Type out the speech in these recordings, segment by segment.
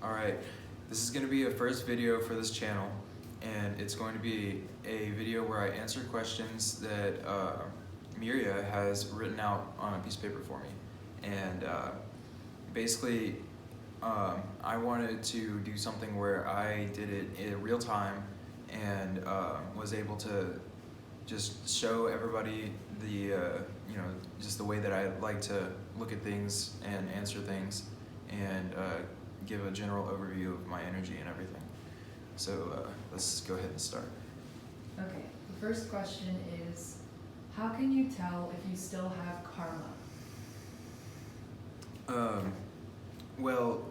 Alright, this is going to be a first video for this channel, and it's going to be a video where I answer questions that Myria has written out on a piece of paper for me. And basically, I wanted to do something where I did it in real time and was able to just show everybody the, just the way that I like to look at things and answer things, and give a general overview of my energy and everything. So let's go ahead and start. Okay, the first question is, how can you tell if you still have karma? Well,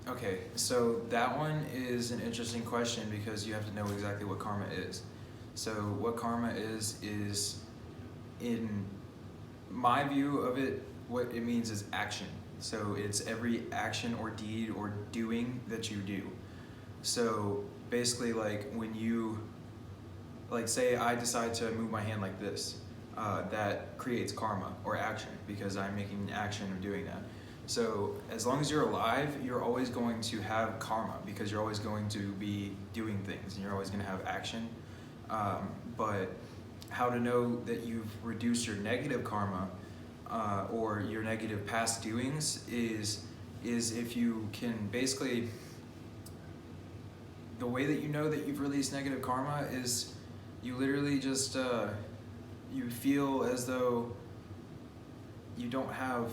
okay, so that one is an interesting question because you have to know exactly what karma is. So what karma is in my view of it, what it means is action. So it's every action or deed or doing that you do. So basically, like when you, like say I decide to move my hand like this, that creates karma or action because I'm making an action of doing that. So as long as you're alive, you're always going to have karma because you're always going to be doing things and you're always going to have action. But how to know that you've reduced your negative karma or your negative past doings is if you can basically, the way that you know that you've released negative karma is you literally just, you feel as though you don't have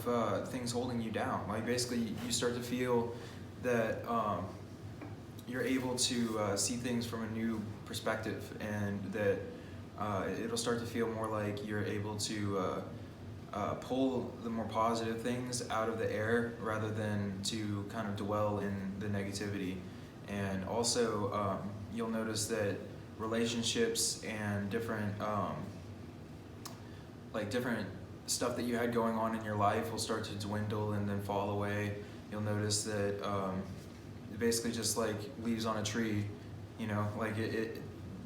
things holding you down. Like basically you start to feel that you're able to see things from a new perspective, and that it'll start to feel more like you're able to pull the more positive things out of the air rather than to kind of dwell in the negativity. And also you'll notice that relationships and different different stuff that you had going on in your life will start to dwindle and then fall away. You'll notice that it basically just like leaves on a tree, like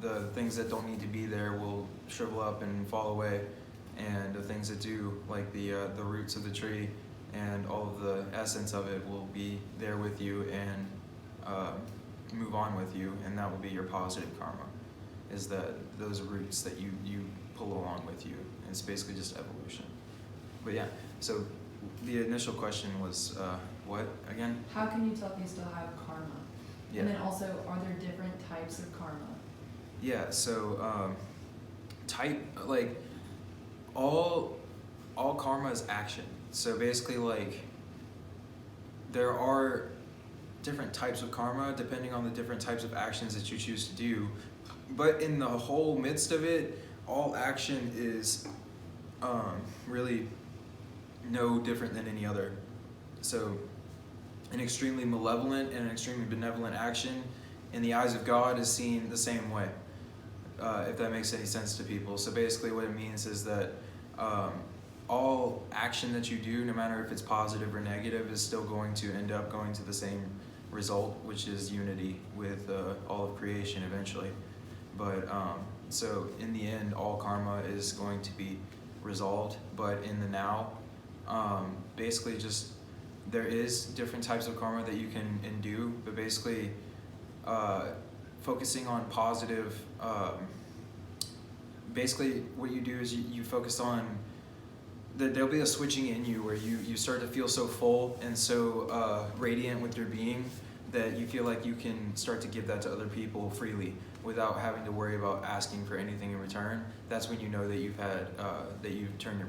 the things that don't need to be there will shrivel up and fall away, and the things that do, like the roots of the tree and all of the essence of it, will be there with you and move on with you, and that will be your positive karma, is that those roots that you pull along with you. It's basically just evolution. But yeah, so the initial question was what again? How can you tell if you still have karma? Yeah. And then also, are there different types of karma? Yeah, so all karma is action. So basically, like, there are different types of karma depending on the different types of actions that you choose to do. But in the whole midst of it, all action is really no different than any other. So an extremely malevolent and an extremely benevolent action in the eyes of God is seen the same way, if that makes any sense to people. So basically what it means is that all action that you do, no matter if it's positive or negative, is still going to end up going to the same result, which is unity with all of creation eventually. But so in the end, all karma is going to be resolved. But in the now, basically just there is different types of karma that you can do, but basically focusing on positive, basically what you do is you focus on, there'll be a switching in you where you start to feel so full and so radiant with your being that you feel like you can start to give that to other people freely without having to worry about asking for anything in return. That's when you know that you've had that you've turned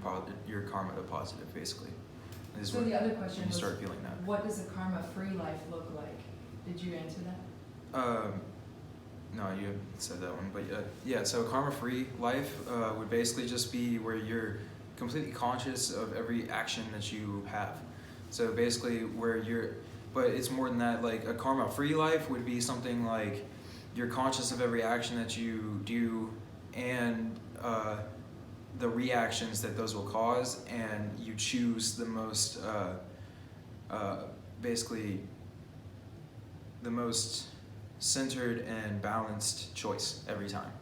your karma to positive, basically. So the other question was, start feeling that. What does a karma-free life look like? Did you answer that? No, you haven't said that one, but yeah. So a karma-free life would basically just be where you're completely conscious of every action that you have. So basically but it's more than that. Like a karma-free life would be something like you're conscious of every action that you do and the reactions that those will cause, and you choose the most, basically the most centered and balanced choice every time.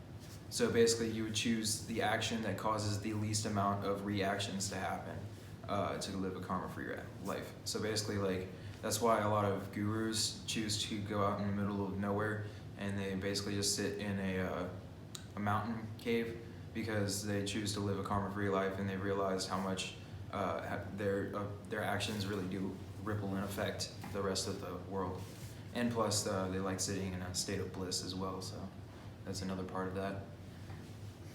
So basically you would choose the action that causes the least amount of reactions to happen to live a karma-free life. So basically, like, That's why a lot of gurus choose to go out in the middle of nowhere and they basically just sit in a mountain cave because they choose to live a karma-free life, and they realize how much their actions really do ripple and affect the rest of the world. And plus, they like sitting in a state of bliss as well, so that's another part of that.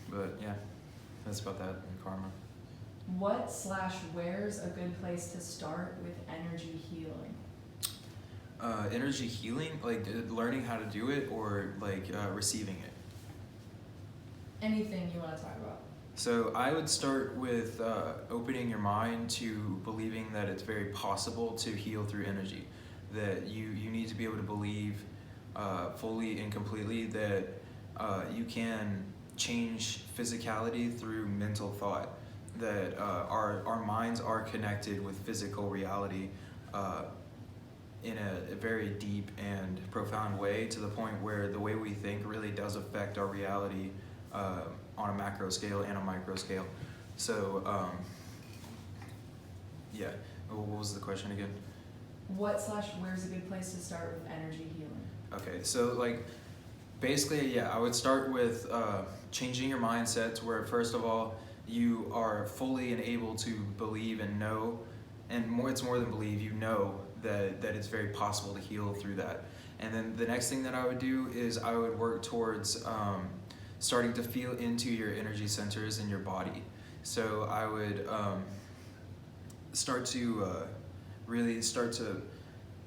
But yeah, that's about that in karma. What/where's a good place to start with energy healing? Energy healing, like learning how to do it, or like receiving it. Anything you want to talk about. So I would start with opening your mind to believing that it's very possible to heal through energy. That you need to be able to believe fully and completely that you can change physicality through mental thought. That our minds are connected with physical reality in a very deep and profound way, to the point where the way we think really does affect our reality on a macro scale and a micro scale. So, yeah. What was the question again? What/where's a good place to start with energy healing? Okay, so like, basically, yeah, I would start with changing your mindset to where, first of all, you are fully and able to believe and know, and more, it's more than believe, you know that it's very possible to heal through that. And then the next thing that I would do is I would work towards starting to feel into your energy centers in your body. So I would really start to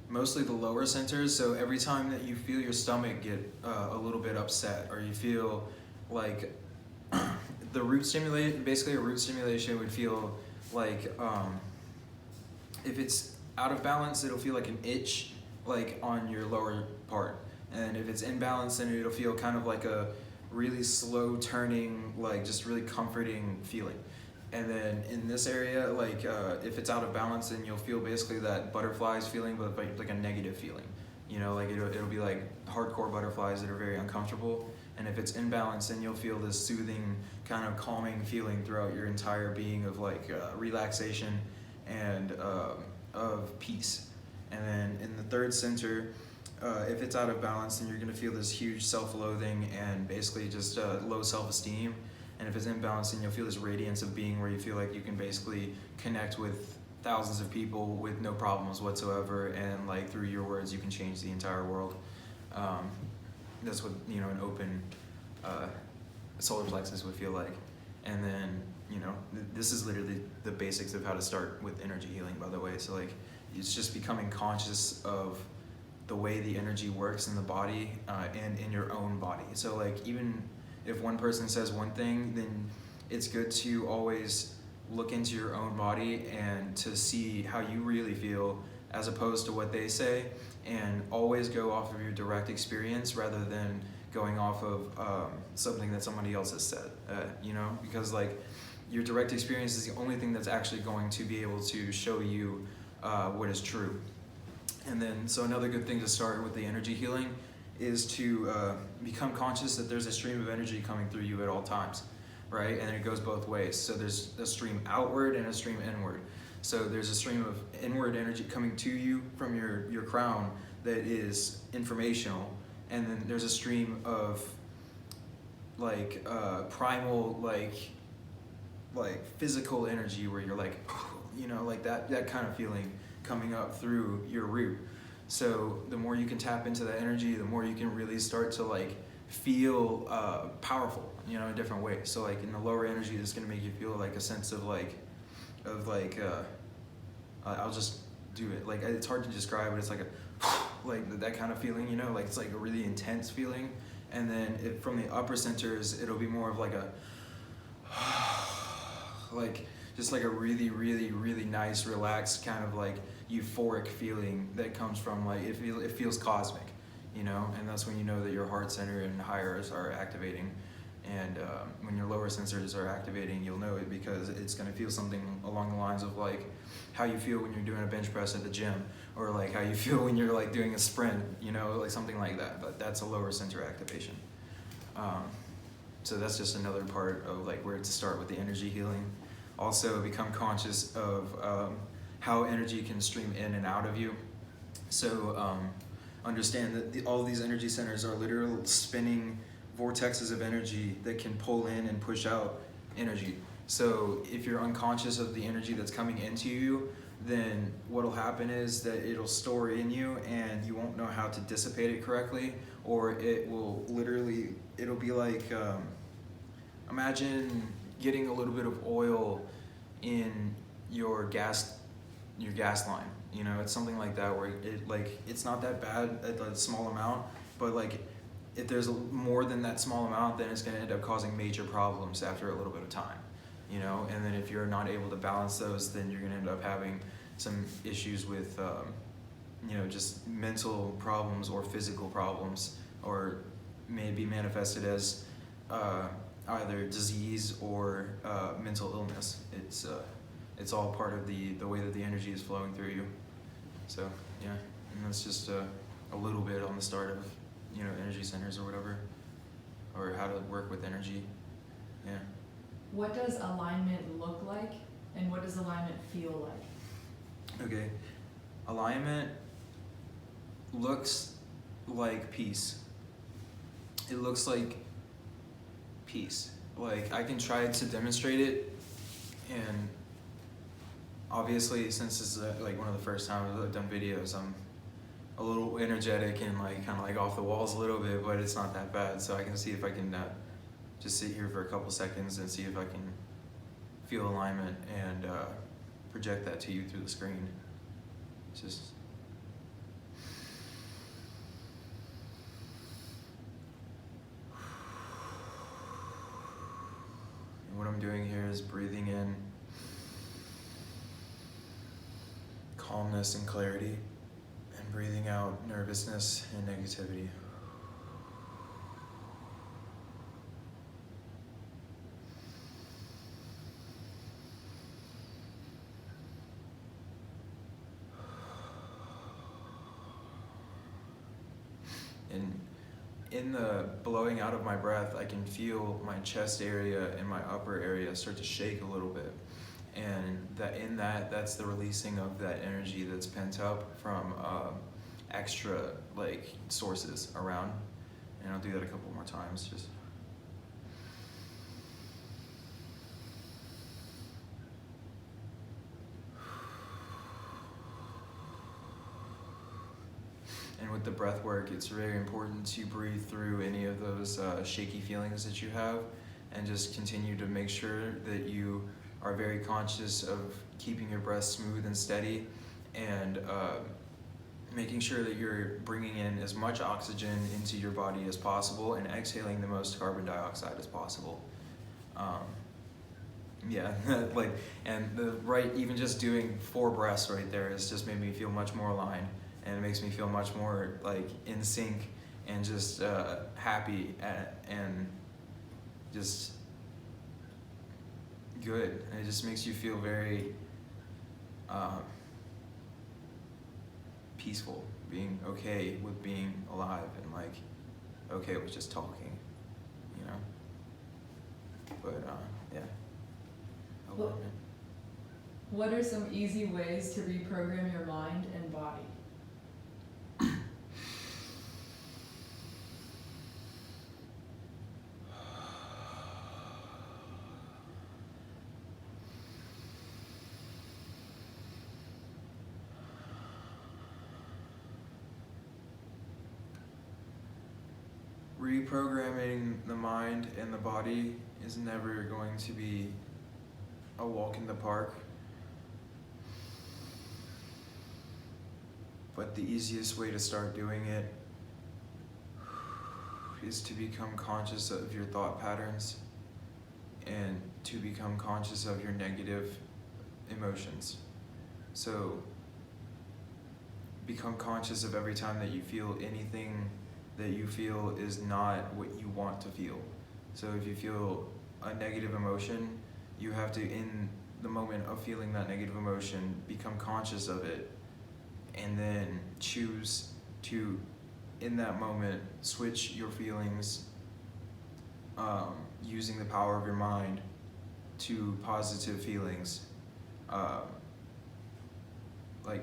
mostly the lower centers. So every time that you feel your stomach get a little bit upset, or you feel like the root stimulation, basically a root stimulation would feel like if it's out of balance, it'll feel like an itch like on your lower part. And if it's in balance, then it'll feel kind of like a really slow turning, like just really comforting feeling. And then in this area, like if it's out of balance, then you'll feel basically that butterflies feeling, but like a negative feeling. You know, like it'll be like hardcore butterflies that are very uncomfortable. And if it's in balance, then you'll feel this soothing, kind of calming feeling throughout your entire being of like relaxation and of peace. And then in the third center, if it's out of balance, then you're going to feel this huge self-loathing and basically just low self-esteem. And if it's in balance, then you'll feel this radiance of being, where you feel like you can basically connect with thousands of people with no problems whatsoever, and like through your words you can change the entire world. That's what, you know, an open solar plexus would feel like. And then, you know, this is literally the basics of how to start with energy healing, by the way. So like, it's just becoming conscious of the way the energy works in the body and in your own body. So like, even if one person says one thing, then it's good to always look into your own body and to see how you really feel, as opposed to what they say, and always go off of your direct experience rather than going off of something that somebody else has said, you know, because like your direct experience is the only thing that's actually going to be able to show you what is true. And then, so another good thing to start with the energy healing is to become conscious that there's a stream of energy coming through you at all times, right? And it goes both ways. So there's a stream outward and a stream inward. So there's a stream of inward energy coming to you from your crown that is informational, and then there's a stream of like primal, like physical energy, where you're like, you know, like that kind of feeling coming up through your root. So the more you can tap into that energy, the more you can really start to like feel powerful, you know, in different ways. So like in the lower energy, it's gonna make you feel like a sense of I'll just do it. Like, it's hard to describe, but it's like like that kind of feeling, you know, like it's like a really intense feeling. And then from the upper centers, it'll be more of like a like just like a really, really, really nice, relaxed kind of like euphoric feeling that comes from like, it feels cosmic, you know, and that's when you know that your heart center and higher are activating. And when your lower sensors are activating, you'll know it, because it's going to feel something along the lines of like how you feel when you're doing a bench press at the gym, or like how you feel when you're like doing a sprint, you know, like something like that. But that's a lower center activation. So that's just another part of like where to start with the energy healing. Also become conscious of how energy can stream in and out of you. So understand that all these energy centers are literal spinning vortexes of energy that can pull in and push out energy. So if you're unconscious of the energy that's coming into you, then what'll happen is that it'll store in you and you won't know how to dissipate it correctly, or it will literally, it'll be like, imagine getting a little bit of oil in your gas line. You know, it's something like that where it's not that bad at a small amount, but like if there's more than that small amount, then it's going to end up causing major problems after a little bit of time. You know, and then if you're not able to balance those, then you're going to end up having some issues with just mental problems or physical problems, or maybe manifested as either disease or mental illness. It's all part of the way that the energy is flowing through you. So yeah, and that's just a little bit on the start of energy centers or whatever, or how to work with energy. Yeah. What does alignment look like, and what does alignment feel like? Okay, alignment looks like peace. It looks like peace. Like, I can try to demonstrate it, and obviously, since this is like one of the first times I've done videos, I'm a little energetic and like kind of like off the walls a little bit, but it's not that bad. So I can see if I can just sit here for a couple seconds and see if I can feel alignment and project that to you through the screen. It's just and what I'm doing here is breathing in calmness and clarity, and breathing out nervousness and negativity. And in the blowing out of my breath, I can feel my chest area and my upper area start to shake a little bit. And that's the releasing of that energy that's pent up from extra sources around. And I'll do that a couple more times. Just. And with the breath work, it's very important to breathe through any of those shaky feelings that you have, and just continue to make sure that you are very conscious of keeping your breath smooth and steady, and making sure that you're bringing in as much oxygen into your body as possible and exhaling the most carbon dioxide as possible. Even just doing 4 breaths right there has just made me feel much more aligned. And it makes me feel much more in sync and just happy and just good. And it just makes you feel very peaceful, being okay with being alive and okay with just talking, But yeah. What are some easy ways to reprogram your mind and body? Reprogramming the mind and the body is never going to be a walk in the park. But the easiest way to start doing it is to become conscious of your thought patterns and to become conscious of your negative emotions. So become conscious of every time that you feel anything that you feel is not what you want to feel. So if you feel a negative emotion, you have to, in the moment of feeling that negative emotion, become conscious of it, and then choose to, in that moment, switch your feelings using the power of your mind to positive feelings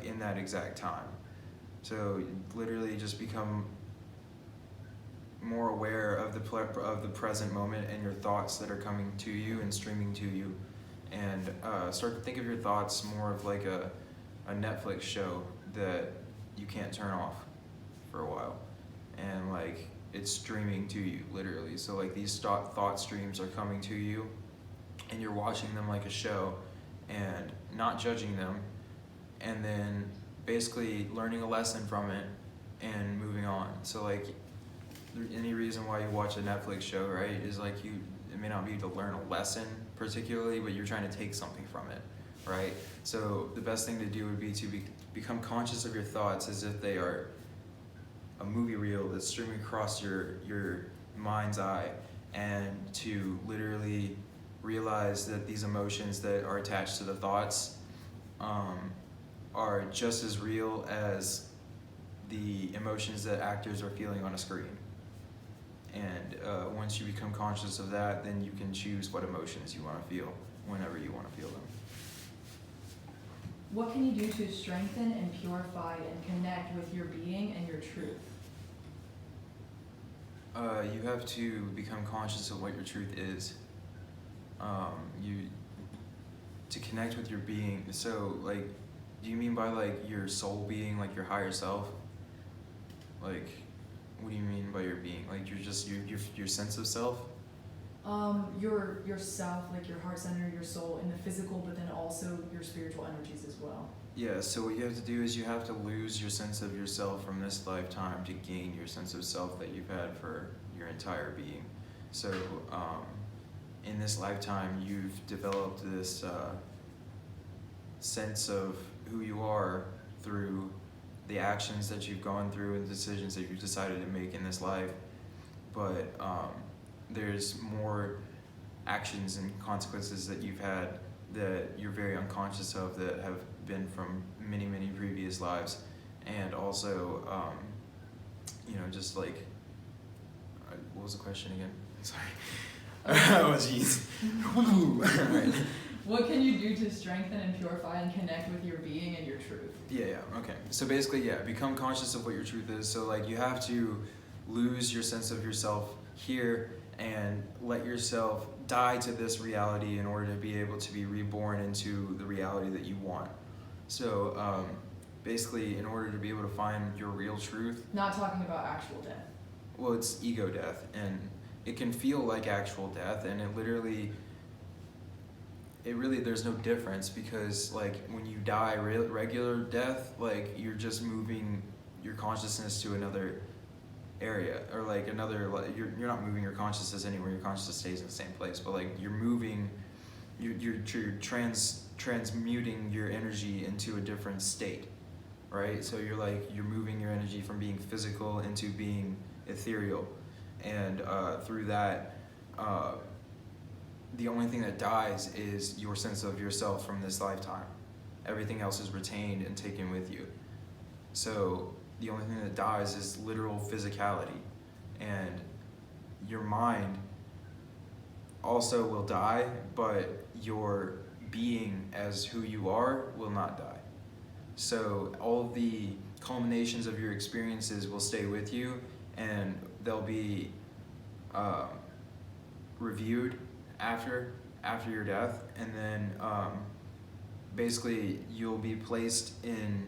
in that exact time. So literally just become more aware of the present moment and your thoughts that are coming to you and streaming to you, and start to think of your thoughts more of like a Netflix show that you can't turn off for a while, and like it's streaming to you literally. So like these thought streams are coming to you, and you're watching them like a show and not judging them, and then basically learning a lesson from it and moving on. So like any reason why you watch a Netflix show, right, is like it may not be to learn a lesson particularly, but you're trying to take something from it, right? So the best thing to do would be to become conscious of your thoughts as if they are a movie reel that's streaming across your mind's eye, and to literally realize that these emotions that are attached to the thoughts are just as real as the emotions that actors are feeling on a screen. And once you become conscious of that, then you can choose what emotions you want to feel whenever you want to feel them. What can you do to strengthen and purify and connect with your being and your truth? You have to become conscious of what your truth is. To connect with your being. So, like, do you mean by like your soul being, like your higher self? Like, what do you mean by your being? Like you're just your sense of self? Yourself, like your heart center, your soul, and the physical, but then also your spiritual energies as well. Yeah, so what you have to do is you have to lose your sense of yourself from this lifetime to gain your sense of self that you've had for your entire being. So in this lifetime, you've developed this sense of who you are through the actions that you've gone through and the decisions that you've decided to make in this life. But there's more actions and consequences that you've had that you're very unconscious of that have been from many, many previous lives. And also, just like, what was the question again? Sorry. Oh, jeez. Right. What can you do to strengthen and purify and connect with your being and your truth? Yeah, okay. So basically, become conscious of what your truth is. So like you have to lose your sense of yourself here and let yourself die to this reality in order to be able to be reborn into the reality that you want. So basically, in order to be able to find your real truth. Not talking about actual death. Well, it's ego death, and it can feel like actual death, and it really, there's no difference, because like when you die regular death, like you're just moving your consciousness to another area, or like another, like you're not moving your consciousness anywhere, your consciousness stays in the same place, but like you're moving, you're transmuting your energy into a different state, right? So you're moving your energy from being physical into being ethereal, and through that, the only thing that dies is your sense of yourself from this lifetime. Everything else is retained and taken with you. So the only thing that dies is literal physicality, and your mind also will die, but your being as who you are will not die. So all of the culminations of your experiences will stay with you, and they'll be reviewed after your death, and then basically you'll be placed in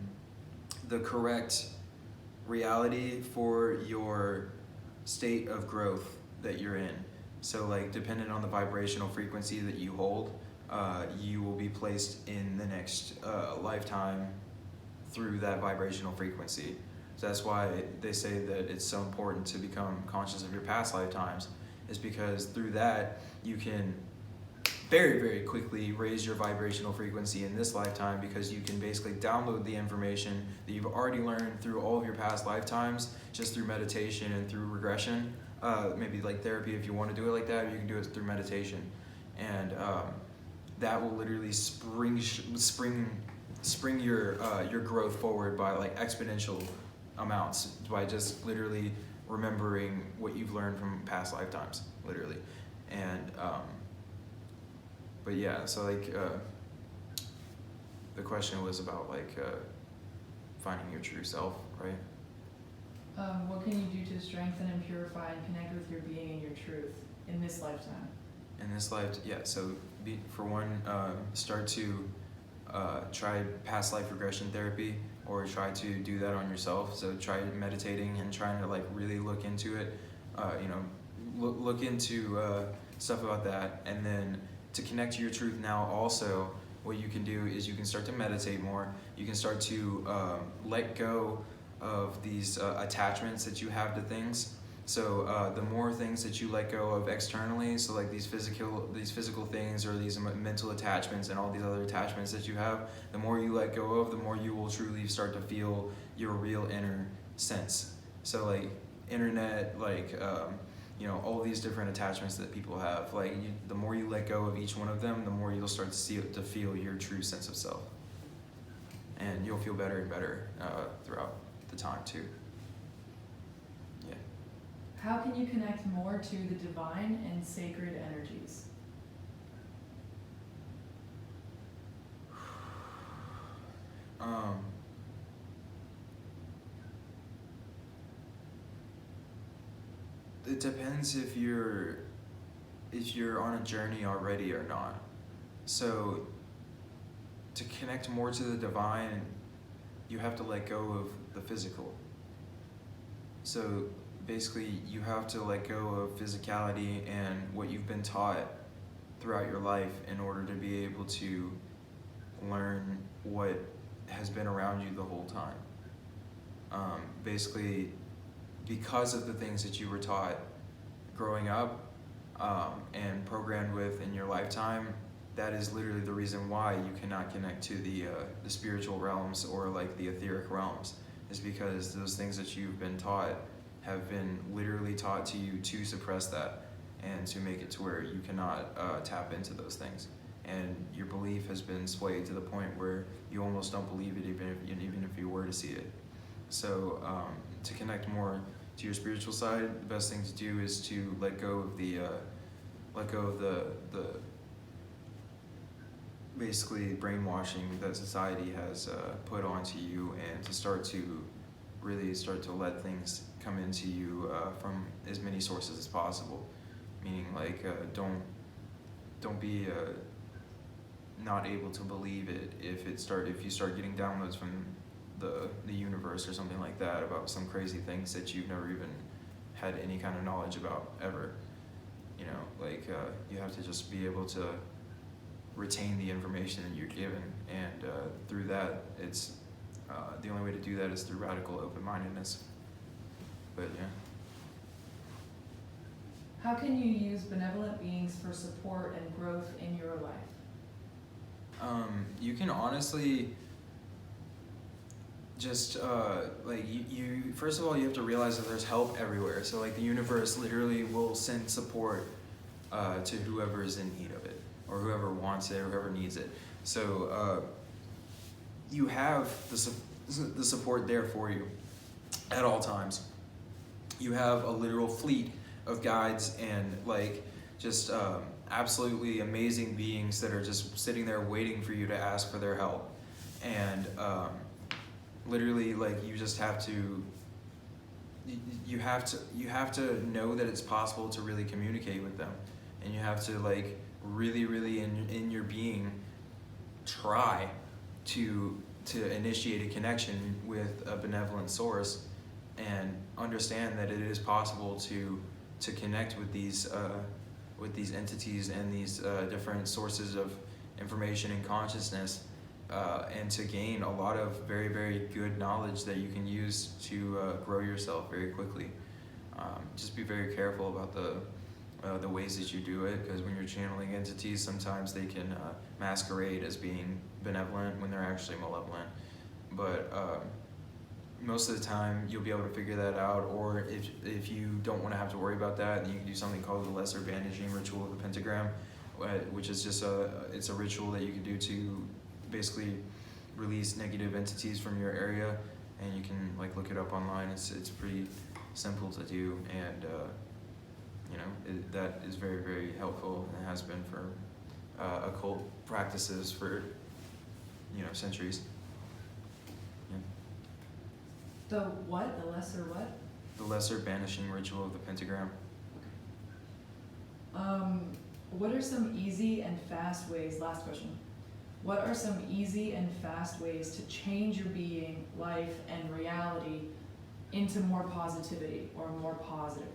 the correct reality for your state of growth that you're in. So like dependent on the vibrational frequency that you hold, you will be placed in the next lifetime through that vibrational frequency. So that's why they say that it's so important to become conscious of your past lifetimes, is because through that you can very, very quickly raise your vibrational frequency in this lifetime, because you can basically download the information that you've already learned through all of your past lifetimes, just through meditation and through regression. Maybe like therapy, if you want to do it like that, you can do it through meditation. And that will literally spring your growth forward by like exponential amounts, by just literally remembering what you've learned from past lifetimes, literally. And but yeah, so like the question was about like finding your true self, right? What can you do to strengthen and purify and connect with your being and your truth in this lifetime? In this life, yeah, so for one, start to try past life regression therapy, or try to do that on yourself. So try meditating and trying to like really look into it, you know, look into stuff about that. And then to connect to your truth now also, what you can do is you can start to meditate more. You can start to let go of these attachments that you have to things. So the more things that you let go of externally, so like these physical things or these mental attachments and all these other attachments that you have, the more you let go of, the more you will truly start to feel your real inner sense. So like internet, like you know, all these different attachments that people have, like the more you let go of each one of them, the more you'll start to feel your true sense of self, and you'll feel better and better throughout the time too. Yeah. How can you connect more to the divine and sacred energies? It depends if you're on a journey already or not. So to connect more to the divine, you have to let go of the physical. So basically, you have to let go of physicality and what you've been taught throughout your life in order to be able to learn what has been around you the whole time. Basically, because of the things that you were taught growing up and programmed with in your lifetime, that is literally the reason why you cannot connect to the spiritual realms or like the etheric realms, is because those things that you've been taught have been literally taught to you to suppress that and to make it to where you cannot tap into those things. And your belief has been swayed to the point where you almost don't believe it even if you were to see it. So to connect more to your spiritual side, the best thing to do is to let go of the basically brainwashing that society has put onto you, and to start to really start to let things come into you from as many sources as possible. Meaning like don't be not able to believe it if you start getting downloads from the universe or something like that about some crazy things that you've never even had any kind of knowledge about ever. You know, like you have to just be able to retain the information that you're given, and through that, it's the only way to do that is through radical open-mindedness. But yeah. How can you use benevolent beings for support and growth in your life? You can honestly just like you first of all, you have to realize that there's help everywhere. So like the universe literally will send support to whoever is in need of it, or whoever wants it, or whoever needs it. So you have the support there for you at all times. You have a literal fleet of guides and like just absolutely amazing beings that are just sitting there waiting for you to ask for their help. And literally, like, you just have to you have to know that it's possible to really communicate with them, and you have to like really in your being try to initiate a connection with a benevolent source, and understand that it is possible to connect with these entities and these different sources of information and consciousness, and to gain a lot of very good knowledge that you can use to grow yourself very quickly. Just be very careful about the ways that you do it, because when you're channeling entities, sometimes they can masquerade as being benevolent when they're actually malevolent. But most of the time you'll be able to figure that out, or if you don't want to have to worry about that, then you can do something called the lesser bandaging ritual of the pentagram, which is just it's a ritual that you can do to basically release negative entities from your area, and you can like look it up online. It's pretty simple to do, and you know, that is very helpful, and has been for occult practices for centuries. Yeah. The what? The lesser what? The lesser banishing ritual of the pentagram. What are some easy and fast ways, last question, what are some easy and fast ways to change your being, life, and reality into more positivity or more positively?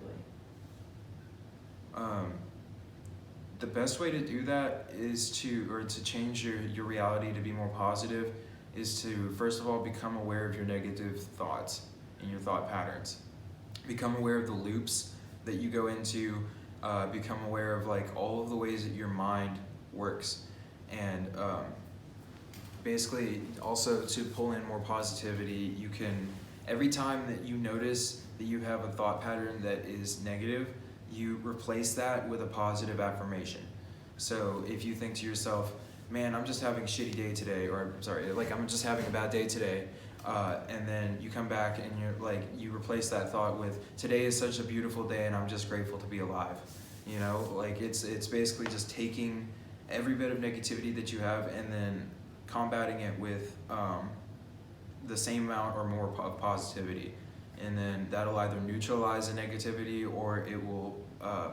The best way to do that is to change your reality to be more positive is to, first of all, become aware of your negative thoughts and your thought patterns. Become aware of the loops that you go into, become aware of like all of the ways that your mind works. And basically also to pull in more positivity, you can, every time that you notice that you have a thought pattern that is negative, you replace that with a positive affirmation. So if you think to yourself, man, I'm just having a shitty day today, or sorry, like I'm just having a bad day today, and then you come back and you're like, you replace that thought with, today is such a beautiful day and I'm just grateful to be alive. You know, like it's basically just taking every bit of negativity that you have and then combating it with the same amount or more of positivity. And then that'll either neutralize the negativity or it will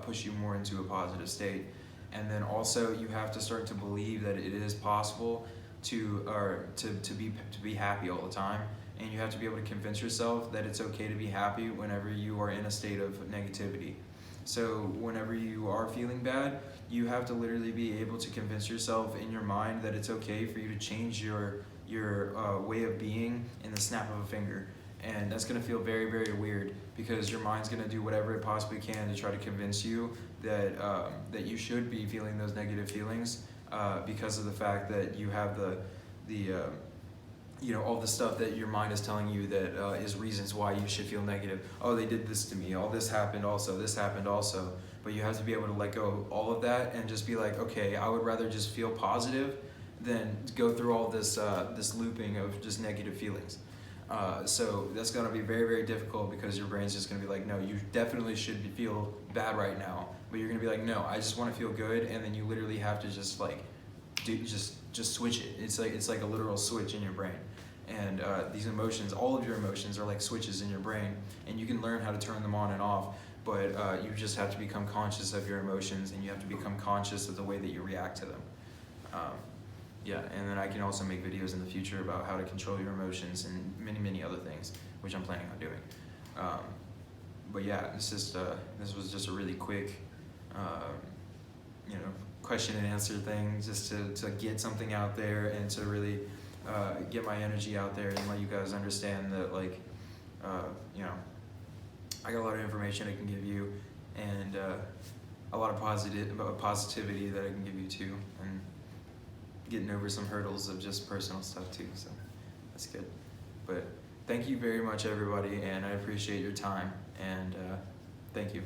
push you more into a positive state. And then also you have to start to believe that it is possible to be happy all the time. And you have to be able to convince yourself that it's okay to be happy whenever you are in a state of negativity. So whenever you are feeling bad, you have to literally be able to convince yourself in your mind that it's okay for you to change your way of being in the snap of a finger. And that's going to feel very, very weird because your mind's going to do whatever it possibly can to try to convince you that that you should be feeling those negative feelings because of the fact that you have the you know, all the stuff that your mind is telling you that is reasons why you should feel negative. Oh, they did this to me. All this happened also. This happened also. But you have to be able to let go of all of that and just be like, okay, I would rather just feel positive than go through all this this looping of just negative feelings. So that's going to be very, very difficult because your brain's just going to be like, no, you definitely should feel bad right now. But you're going to be like, no, I just want to feel good. And then you literally have to just like, just switch it. It's like a literal switch in your brain. And these emotions, all of your emotions are like switches in your brain. And you can learn how to turn them on and off. But you just have to become conscious of your emotions and you have to become conscious of the way that you react to them. Yeah, and then I can also make videos in the future about how to control your emotions and many, many other things, which I'm planning on doing. But yeah, this was just a really quick, you know, question and answer thing, just to get something out there and to really get my energy out there and let you guys understand that, like, you know, I got a lot of information I can give you and a lot of positivity that I can give you too. And getting over some hurdles of just personal stuff too, so that's good. But thank you very much, everybody, and I appreciate your time, and thank you.